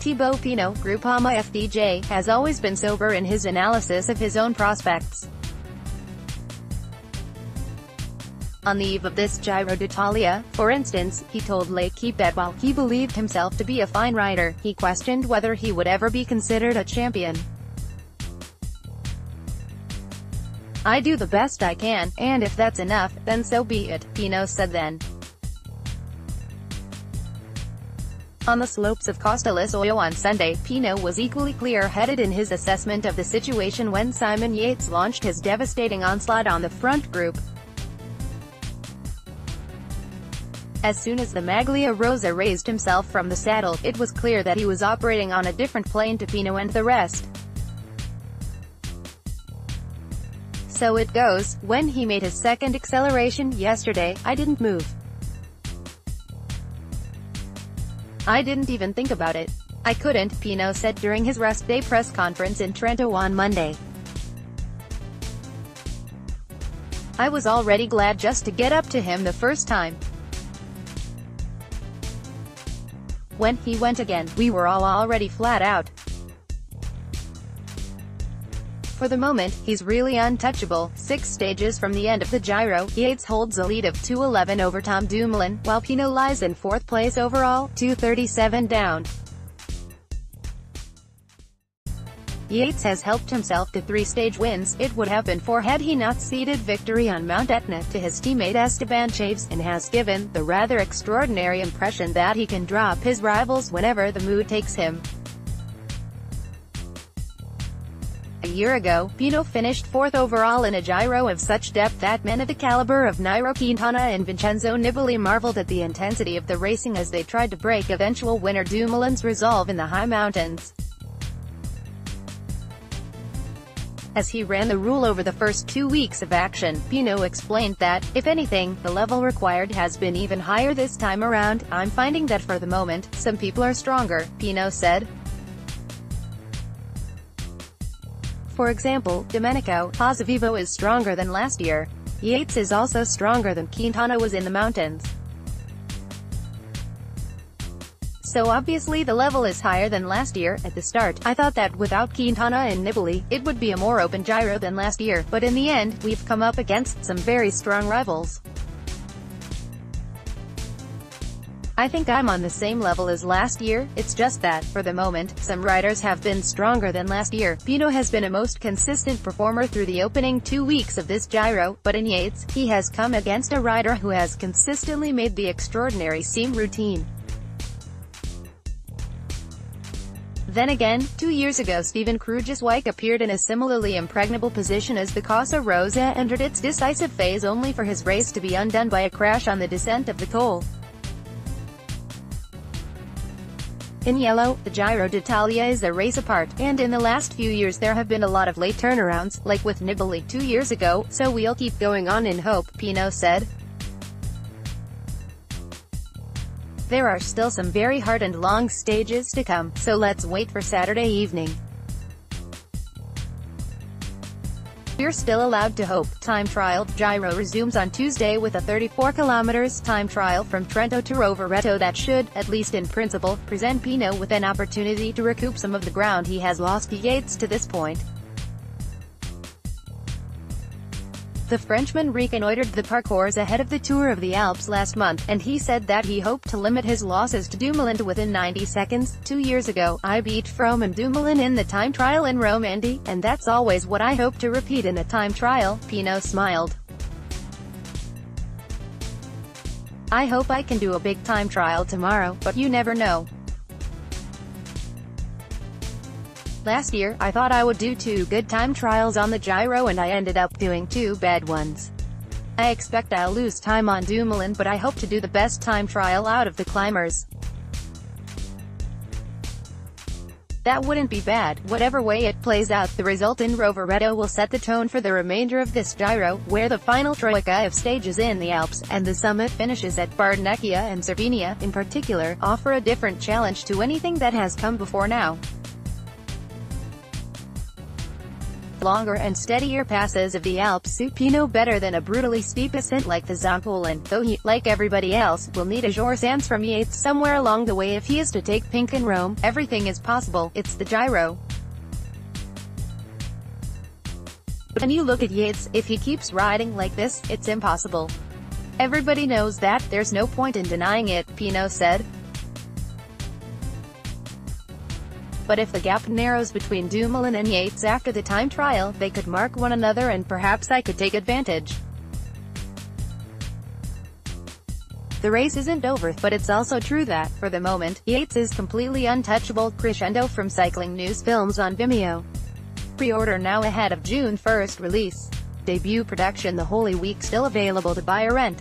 Thibaut Pinot, Groupama FDJ, has always been sober in his analysis of his own prospects. On the eve of this Giro d'Italia, for instance, he told L'Équipe that while he believed himself to be a fine rider, he questioned whether he would ever be considered a champion. "I do the best I can, and if that's enough, then so be it," Pinot said then. On the slopes of Costa Lisoio on Sunday, Pinot was equally clear-headed in his assessment of the situation when Simon Yates launched his devastating onslaught on the front group. As soon as the Maglia Rosa raised himself from the saddle, it was clear that he was operating on a different plane to Pinot and the rest. "So it goes, when he made his second acceleration yesterday, I didn't move. I didn't even think about it. I couldn't," Pinot said during his rest day press conference in Trento on Monday. "I was already glad just to get up to him the first time. When he went again, we were all already flat out. For the moment, he's really untouchable." 6 stages from the end of the Giro, Yates holds a lead of 2:11 over Tom Dumoulin, while Pinot lies in 4th place overall, 2:37 down. Yates has helped himself to 3 stage wins. It would have been 4 had he not ceded victory on Mount Etna to his teammate Esteban Chaves, and has given the rather extraordinary impression that he can drop his rivals whenever the mood takes him. A year ago, Pinot finished 4th overall in a Giro of such depth that men of the caliber of Nairo Quintana and Vincenzo Nibali marveled at the intensity of the racing as they tried to break eventual winner Dumoulin's resolve in the high mountains. As he ran the rule over the first 2 weeks of action, Pinot explained that, "If anything, the level required has been even higher this time around. I'm finding that for the moment, some people are stronger," Pinot said. For example, Domenico Pozzovivo is stronger than last year. Yates is also stronger than Quintana was in the mountains. So obviously the level is higher than last year. At the start, I thought that without Quintana and Nibali, it would be a more open Giro than last year, but in the end, we've come up against some very strong rivals. I think I'm on the same level as last year. It's just that, for the moment, some riders have been stronger than last year." Pinot has been a most consistent performer through the opening 2 weeks of this Giro, but in Yates, he has come against a rider who has consistently made the extraordinary seem routine. Then again, 2 years ago Steven Kruijswijk appeared in a similarly impregnable position as the Casa Rosa entered its decisive phase only for his race to be undone by a crash on the descent of the Col. In yellow, the Giro d'Italia is a race apart, and in the last few years there have been a lot of late turnarounds, like with Nibali 2 years ago, so we'll keep going on in hope, Pinot said. "There are still some very hard and long stages to come, so let's wait for Saturday evening. We're still allowed to hope." Time trial Giro resumes on Tuesday with a 34 km time trial from Trento to Rovereto that should, at least in principle, present Pinot with an opportunity to recoup some of the ground he has lost to Yates to this point. The Frenchman reconnoitered the parcours ahead of the Tour of the Alps last month, and he said that he hoped to limit his losses to Dumoulin to within 90 seconds. 2 years ago, I beat Froome and Dumoulin in the time trial in Rome, Andy, and that's always what I hope to repeat in a time trial, Pinot smiled. "I hope I can do a big time trial tomorrow, but you never know. Last year, I thought I would do 2 good time trials on the Giro and I ended up doing 2 bad ones. I expect I'll lose time on Dumoulin, but I hope to do the best time trial out of the climbers. That wouldn't be bad. Whatever way it plays out, the result in Rovereto will set the tone for the remainder of this Giro, where the final troika of stages in the Alps, and the summit finishes at Bardonecchia and Cervinia, in particular, offer a different challenge to anything that has come before now." longer and steadier passes of the Alps suit Pinot better than a brutally steep ascent like the Zampolan, though he, like everybody else, will need a Jour Sans from Yates somewhere along the way if he is to take pink in Rome. Everything is possible, it's the Giro. When you look at Yates, if he keeps riding like this, it's impossible. Everybody knows that, there's no point in denying it, Pinot said. But if the gap narrows between Dumoulin and Yates after the time trial, they could mark one another and perhaps I could take advantage. The race isn't over, but it's also true that, for the moment, Yates is completely untouchable. Crescendo from Cycling News Films on Vimeo. Pre-order now ahead of June 1st release. Debut production The Holy Week still available to buy or rent.